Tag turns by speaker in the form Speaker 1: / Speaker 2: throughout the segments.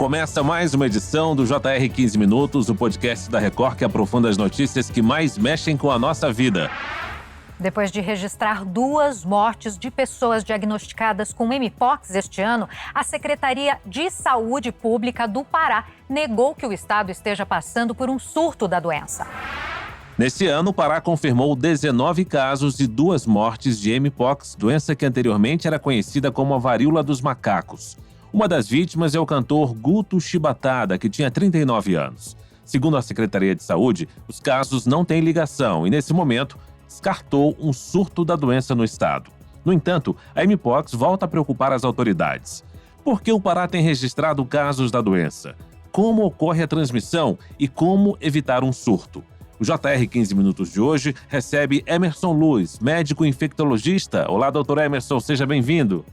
Speaker 1: Começa mais uma edição do JR 15 Minutos, o podcast da Record que aprofunda as notícias que mais mexem com a nossa vida.
Speaker 2: Depois de registrar 2 mortes de pessoas diagnosticadas com Mpox este ano, a Secretaria de Saúde Pública do Pará negou que o estado esteja passando por um surto da doença.
Speaker 1: Neste ano, o Pará confirmou 19 casos e 2 mortes de Mpox, doença que anteriormente era conhecida como a varíola dos macacos. Uma das vítimas é o cantor Guto Chibatada, que tinha 39 anos. Segundo a Secretaria de Saúde, os casos não têm ligação e, nesse momento, descartou um surto da doença no estado. No entanto, a Mpox volta a preocupar as autoridades. Por que o Pará tem registrado casos da doença? Como ocorre a transmissão e como evitar um surto? O JR 15 Minutos de hoje recebe Emerson Luz, médico infectologista. Olá, doutor Emerson, seja bem-vindo.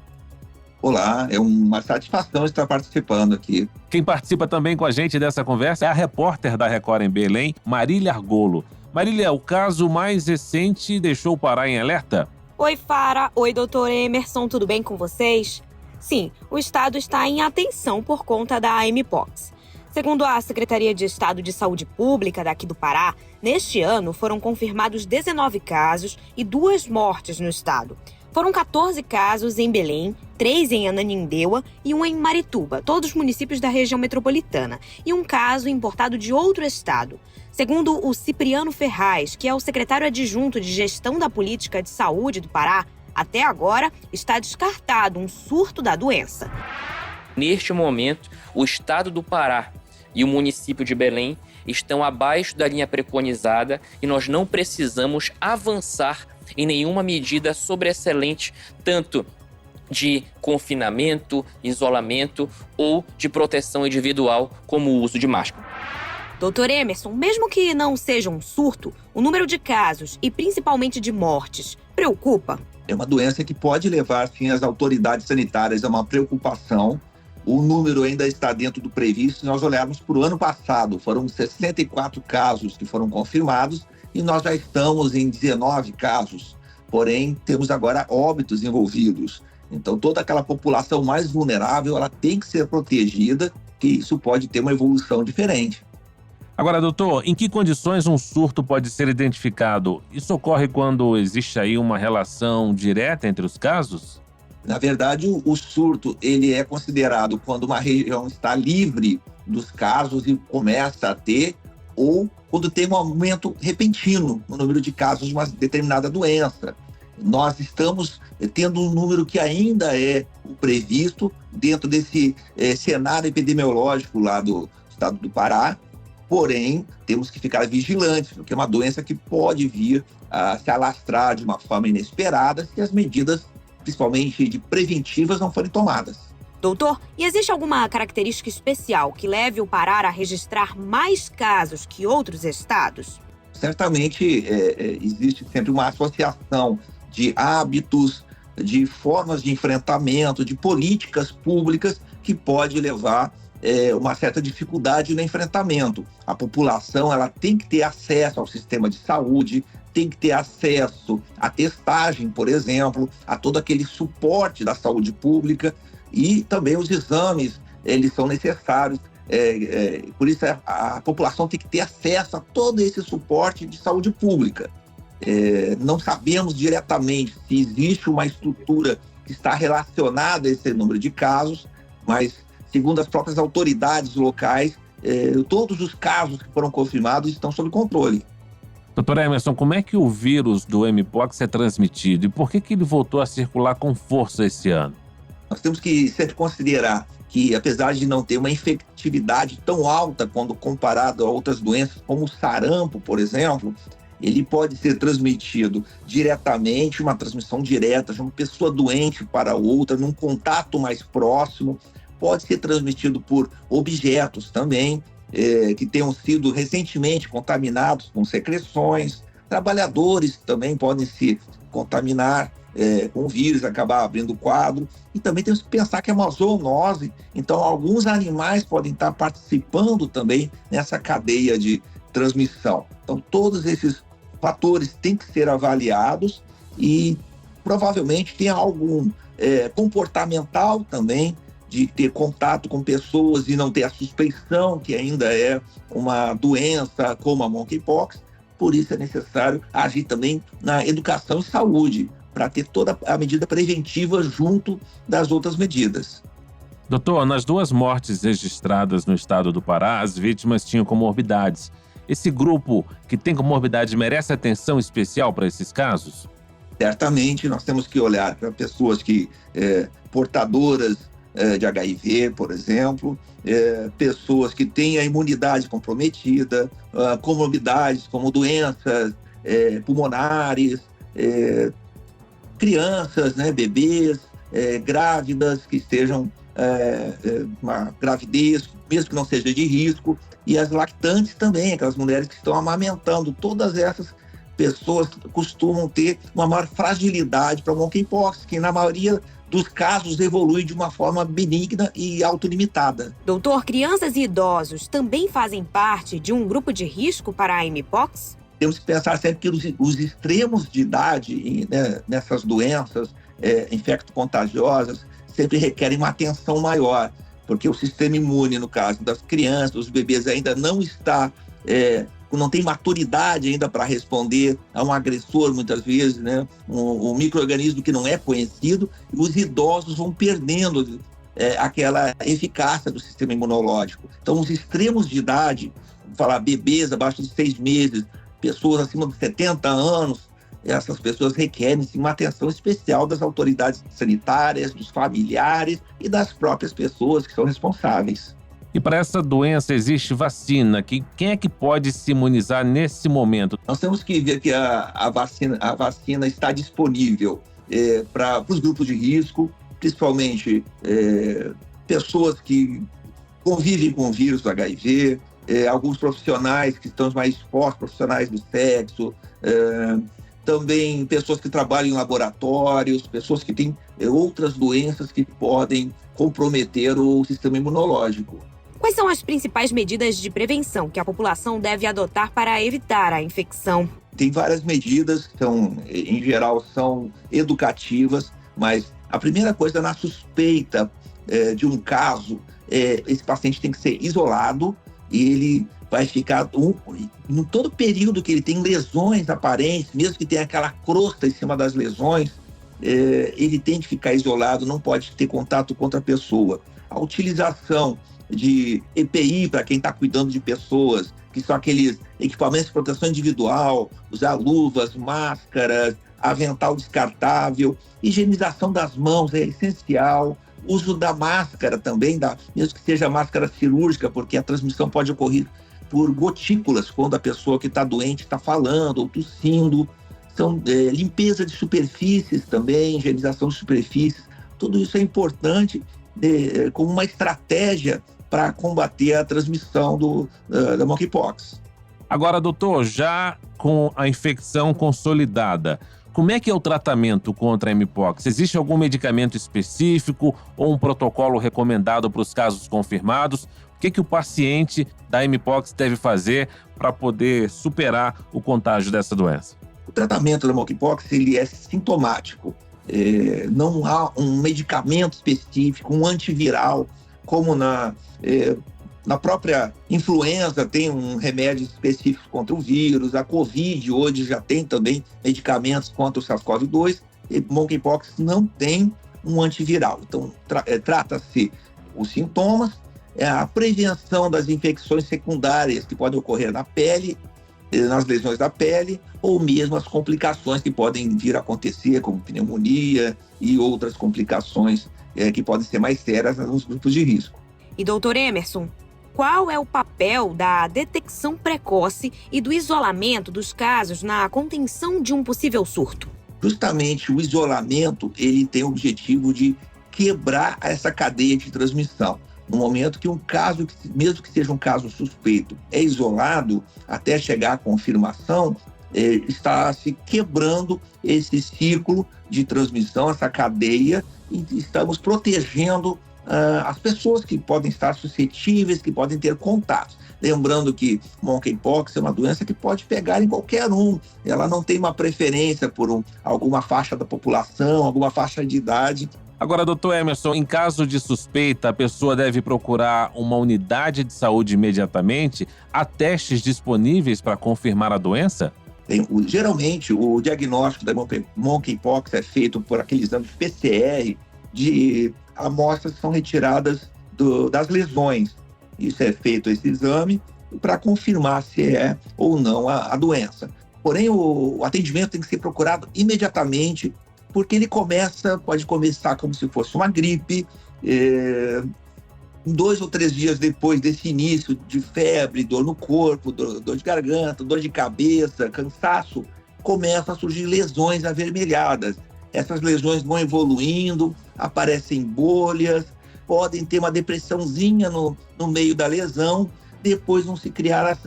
Speaker 3: Olá, é uma satisfação estar participando aqui.
Speaker 1: Quem participa também com a gente dessa conversa é a repórter da Record em Belém, Marília Argolo. Marília, o caso mais recente deixou o Pará em alerta?
Speaker 4: Oi, Fara. Oi, doutor Emerson. Tudo bem com vocês? Sim, o estado está em atenção por conta da Mpox. Segundo a Secretaria de Estado de Saúde Pública daqui do Pará, neste ano foram confirmados 19 casos e 2 mortes no estado. Foram 14 casos em Belém, 3 em Ananindeua e 1 em Marituba, todos municípios da região metropolitana, e um caso importado de outro estado. Segundo o Cipriano Ferraz, que é o secretário adjunto de Gestão da Política de Saúde do Pará, até agora está descartado um surto da doença.
Speaker 5: Neste momento, o estado do Pará e o município de Belém estão abaixo da linha preconizada e nós não precisamos avançar em nenhuma medida sobreexcelente, tanto de confinamento, isolamento ou de proteção individual, como o uso de máscara.
Speaker 4: Doutor Emerson, mesmo que não seja um surto, o número de casos e principalmente de mortes preocupa?
Speaker 3: É uma doença que pode levar, sim, as autoridades sanitárias a uma preocupação. O número ainda está dentro do previsto. Se nós olharmos para o ano passado, foram 64 casos que foram confirmados e nós já estamos em 19 casos. Porém, temos agora óbitos envolvidos. Então, toda aquela população mais vulnerável, ela tem que ser protegida, que isso pode ter uma evolução diferente.
Speaker 1: Agora, doutor, em que condições um surto pode ser identificado? Isso ocorre quando existe aí uma relação direta entre os casos?
Speaker 3: Na verdade, o surto ele é considerado quando uma região está livre dos casos e começa a ter, ou quando tem um aumento repentino no número de casos de uma determinada doença. Nós estamos tendo um número que ainda é o previsto dentro desse cenário epidemiológico lá do estado do Pará. Porém, temos que ficar vigilantes, porque é uma doença que pode vir a se alastrar de uma forma inesperada se as medidas, principalmente de preventivas, não forem tomadas.
Speaker 4: Doutor, e existe alguma característica especial que leve o Pará a registrar mais casos que outros estados?
Speaker 3: Certamente existe sempre uma associação de hábitos, de formas de enfrentamento, de políticas públicas que pode levar uma certa dificuldade no enfrentamento. A população ela tem que ter acesso ao sistema de saúde, tem que ter acesso à testagem, por exemplo, a todo aquele suporte da saúde pública, e também os exames, eles são necessários. Por isso a população tem que ter acesso a todo esse suporte de saúde pública. Não sabemos diretamente se existe uma estrutura que está relacionada a esse número de casos, mas, segundo as próprias autoridades locais, todos os casos que foram confirmados estão sob controle.
Speaker 1: Doutor Emerson, como é que o vírus do Mpox é transmitido e por que ele voltou a circular com força esse ano?
Speaker 3: Nós temos que sempre considerar que, apesar de não ter uma infectividade tão alta quando comparado a outras doenças, como o sarampo, por exemplo, ele pode ser transmitido diretamente, uma transmissão direta de uma pessoa doente para outra, num contato mais próximo. Pode ser transmitido por objetos também, que tenham sido recentemente contaminados com secreções. Trabalhadores também podem se contaminar com o vírus, acabar abrindo o quadro. E também temos que pensar que é uma zoonose, então alguns animais podem estar participando também nessa cadeia de transmissão. Então todos esses fatores têm que ser avaliados e provavelmente tem algum comportamental também de ter contato com pessoas e não ter a suspeição que ainda é uma doença como a monkeypox. Por isso é necessário agir também na educação e saúde, para ter toda a medida preventiva junto das outras medidas.
Speaker 1: Doutor, nas 2 mortes registradas no estado do Pará, as vítimas tinham comorbidades. Esse grupo que tem comorbidade merece atenção especial para esses casos?
Speaker 3: Certamente, nós temos que olhar para pessoas que portadoras de HIV, por exemplo, pessoas que têm a imunidade comprometida, comorbidades como doenças pulmonares, crianças, né, bebês, grávidas que estejam uma gravidez, mesmo que não seja de risco, e as lactantes também, aquelas mulheres que estão amamentando. Todas essas pessoas costumam ter uma maior fragilidade para o monkeypox, que na maioria dos casos evolui de uma forma benigna e autolimitada.
Speaker 4: Doutor, crianças e idosos também fazem parte de um grupo de risco para a mpox?
Speaker 3: Temos que pensar sempre que os extremos de idade, né, nessas doenças infecto-contagiosas sempre requerem uma atenção maior, porque o sistema imune, no caso das crianças, dos bebês, ainda não tem maturidade ainda para responder a um agressor, muitas vezes, né? Um micro-organismo que não é conhecido, e os idosos vão perdendo aquela eficácia do sistema imunológico. Então, os extremos de idade, falar bebês abaixo de 6 meses, pessoas acima de 70 anos, essas pessoas requerem sim, uma atenção especial das autoridades sanitárias, dos familiares e das próprias pessoas que são responsáveis.
Speaker 1: E para essa doença existe vacina? Quem é que pode se imunizar nesse momento?
Speaker 3: Nós temos que ver que a vacina está disponível para os grupos de risco, principalmente pessoas que convivem com o vírus do HIV, alguns profissionais que estão mais expostos, profissionais do sexo, também pessoas que trabalham em laboratórios, pessoas que têm outras doenças que podem comprometer o sistema imunológico.
Speaker 4: Quais são as principais medidas de prevenção que a população deve adotar para evitar a infecção?
Speaker 3: Tem várias medidas que, em geral, são educativas, mas a primeira coisa, na suspeita de um caso, esse paciente tem que ser isolado e ele vai ficar, em todo período que ele tem lesões aparentes, mesmo que tenha aquela crosta em cima das lesões, ele tem que ficar isolado, não pode ter contato com outra pessoa. A utilização de EPI para quem está cuidando de pessoas, que são aqueles equipamentos de proteção individual, usar luvas, máscaras, avental descartável, higienização das mãos é essencial, uso da máscara também, mesmo que seja máscara cirúrgica, porque a transmissão pode ocorrer por gotículas, quando a pessoa que está doente está falando ou tossindo. Então, limpeza de superfícies também, higienização de superfícies, tudo isso é importante como uma estratégia para combater a transmissão da monkeypox.
Speaker 1: Agora, doutor, já com a infecção consolidada, como é que é o tratamento contra a mpox? Existe algum medicamento específico ou um protocolo recomendado para os casos confirmados? O que o paciente da mpox deve fazer para poder superar o contágio dessa doença?
Speaker 3: O tratamento da monkeypox ele é sintomático. Não há um medicamento específico, um antiviral, como na própria influenza tem um remédio específico contra o vírus, a Covid hoje já tem também medicamentos contra o SARS-CoV-2, e monkeypox não tem um antiviral. Então, trata-se os sintomas, a prevenção das infecções secundárias que podem ocorrer na pele, nas lesões da pele, ou mesmo as complicações que podem vir a acontecer, como pneumonia e outras complicações que podem ser mais sérias nos grupos de risco.
Speaker 4: E, doutor Emerson, qual é o papel da detecção precoce e do isolamento dos casos na contenção de um possível surto?
Speaker 3: Justamente o isolamento ele tem o objetivo de quebrar essa cadeia de transmissão. No momento que um caso, mesmo que seja um caso suspeito, é isolado até chegar à confirmação, está se quebrando esse ciclo de transmissão, essa cadeia, e estamos protegendo as pessoas que podem estar suscetíveis, que podem ter contatos. Lembrando que monkeypox é uma doença que pode pegar em qualquer um. Ela não tem uma preferência por alguma faixa da população, alguma faixa de idade.
Speaker 1: Agora, doutor Emerson, em caso de suspeita, a pessoa deve procurar uma unidade de saúde imediatamente? Há testes disponíveis para confirmar a doença?
Speaker 3: Geralmente, o diagnóstico da monkeypox é feito por aquele exame de PCR de amostras que são retiradas das lesões. Isso é feito esse exame para confirmar se é ou não a doença. Porém, o atendimento tem que ser procurado imediatamente, porque ele pode começar como se fosse uma gripe, 2 ou 3 dias depois desse início de febre, dor no corpo, dor de garganta, dor de cabeça, cansaço, começam a surgir lesões avermelhadas. Essas lesões vão evoluindo, aparecem bolhas, podem ter uma depressãozinha no meio da lesão, depois vão se criar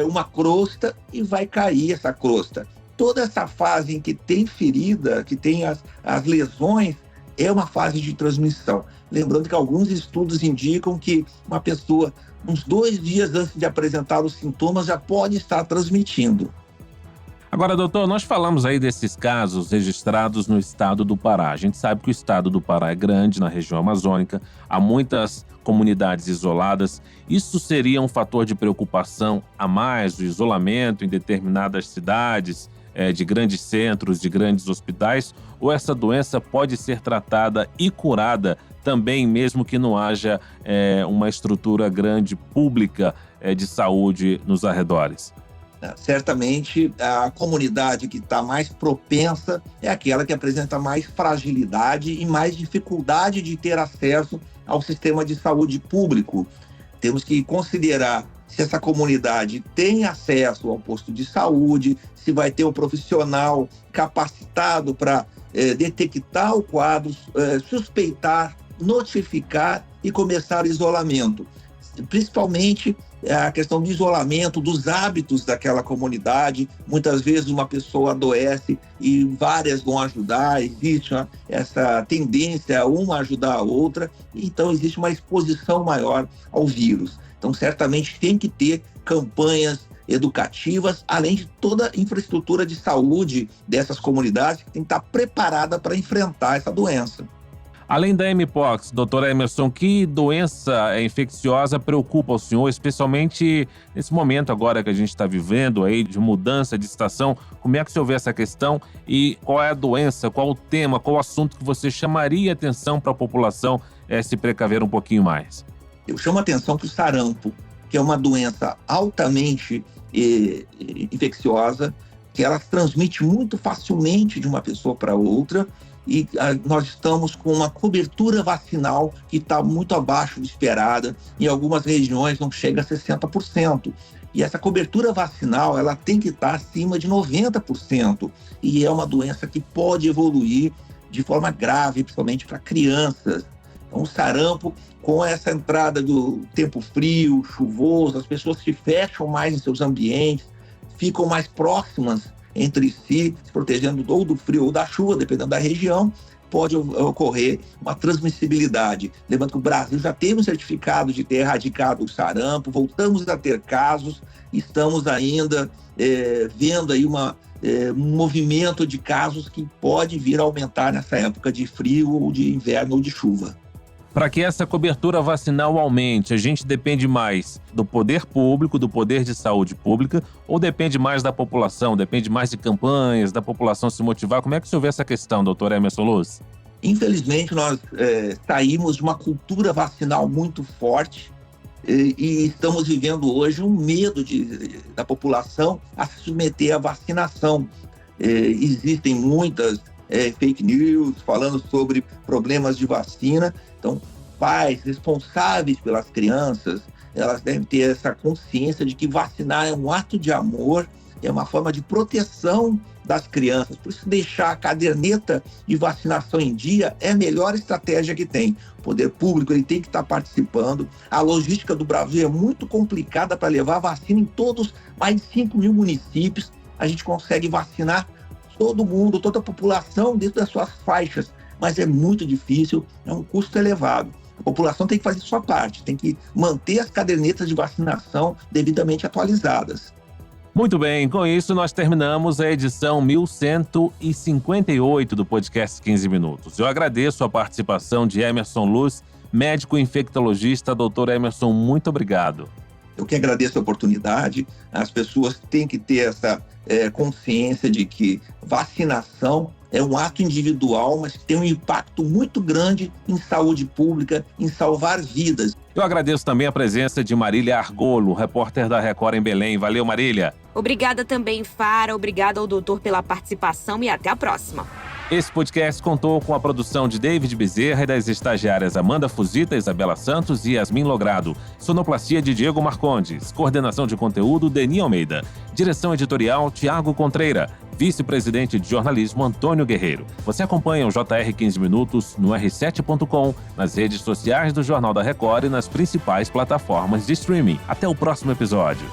Speaker 3: uma crosta e vai cair essa crosta. Toda essa fase em que tem ferida, que tem as lesões, é uma fase de transmissão. Lembrando que alguns estudos indicam que uma pessoa, uns 2 dias antes de apresentar os sintomas, já pode estar transmitindo.
Speaker 1: Agora, doutor, nós falamos aí desses casos registrados no estado do Pará. A gente sabe que o estado do Pará é grande, na região amazônica, há muitas comunidades isoladas. Isso seria um fator de preocupação a mais, o isolamento em determinadas cidades, de grandes centros, de grandes hospitais? Ou essa doença pode ser tratada e curada também, mesmo que não haja uma estrutura grande pública de saúde nos arredores?
Speaker 3: Certamente, a comunidade que está mais propensa é aquela que apresenta mais fragilidade e mais dificuldade de ter acesso ao sistema de saúde público. Temos que considerar se essa comunidade tem acesso ao posto de saúde, se vai ter um profissional capacitado para detectar o quadro, suspeitar, notificar e começar o isolamento. Principalmente a questão do isolamento, dos hábitos daquela comunidade. Muitas vezes uma pessoa adoece e várias vão ajudar, existe essa tendência a uma ajudar a outra, então existe uma exposição maior ao vírus. Então, certamente tem que ter campanhas educativas, além de toda a infraestrutura de saúde dessas comunidades que tem que estar preparada para enfrentar essa doença.
Speaker 1: Além da mpox, doutor Emerson, que doença infecciosa preocupa o senhor, especialmente nesse momento agora que a gente está vivendo aí de mudança de estação? Como é que o senhor vê essa questão e qual é a doença, qual o tema, qual o assunto que você chamaria atenção para a população se precaver um pouquinho mais?
Speaker 3: Eu chamo a atenção para o sarampo, que é uma doença altamente infecciosa, que ela transmite muito facilmente de uma pessoa para outra, e nós estamos com uma cobertura vacinal que está muito abaixo do esperada. Em algumas regiões não chega a 60%. E essa cobertura vacinal ela tem que estar acima de 90%. E é uma doença que pode evoluir de forma grave, principalmente para crianças. Então, o sarampo, com essa entrada do tempo frio, chuvoso, as pessoas se fecham mais em seus ambientes, ficam mais próximas entre si, se protegendo ou do frio ou da chuva, dependendo da região, pode ocorrer uma transmissibilidade. Lembrando que o Brasil já teve um certificado de ter erradicado o sarampo, voltamos a ter casos, estamos ainda vendo aí um movimento de casos que pode vir a aumentar nessa época de frio ou de inverno ou de chuva.
Speaker 1: Para que essa cobertura vacinal aumente, a gente depende mais do poder público, do poder de saúde pública, ou depende mais da população, depende mais de campanhas, da população se motivar? Como é que o senhor vê essa questão, doutor Emerson Luz?
Speaker 3: Infelizmente, nós saímos de uma cultura vacinal muito forte e estamos vivendo hoje um medo da população a se submeter à vacinação. Existem muitas fake news falando sobre problemas de vacina. Então, pais responsáveis pelas crianças, elas devem ter essa consciência de que vacinar é um ato de amor, é uma forma de proteção das crianças. Por isso, deixar a caderneta de vacinação em dia é a melhor estratégia que tem. O poder público ele tem que estar participando. A logística do Brasil é muito complicada para levar a vacina em todos, mais de 5 mil municípios. A gente consegue vacinar todo mundo, toda a população dentro das suas faixas, mas é muito difícil, é um custo elevado. A população tem que fazer sua parte, tem que manter as cadernetas de vacinação devidamente atualizadas.
Speaker 1: Muito bem, com isso nós terminamos a edição 1158 do podcast 15 Minutos. Eu agradeço a participação de Emerson Luz, médico infectologista. Doutor Emerson, muito obrigado.
Speaker 3: Eu que agradeço a oportunidade. As pessoas têm que ter essa consciência de que vacinação é um ato individual, mas que tem um impacto muito grande em saúde pública, em salvar vidas.
Speaker 1: Eu agradeço também a presença de Marília Argolo, repórter da Record em Belém. Valeu, Marília.
Speaker 4: Obrigada também, Fara. Obrigada ao doutor pela participação e até a próxima.
Speaker 1: Esse podcast contou com a produção de David Bezerra e das estagiárias Amanda Fuzita, Isabela Santos e Yasmin Logrado. Sonoplastia de Diego Marcondes. Coordenação de conteúdo, Deni Almeida. Direção editorial, Tiago Contreira. Vice-presidente de jornalismo, Antônio Guerreiro. Você acompanha o JR 15 Minutos no r7.com, nas redes sociais do Jornal da Record e nas principais plataformas de streaming. Até o próximo episódio.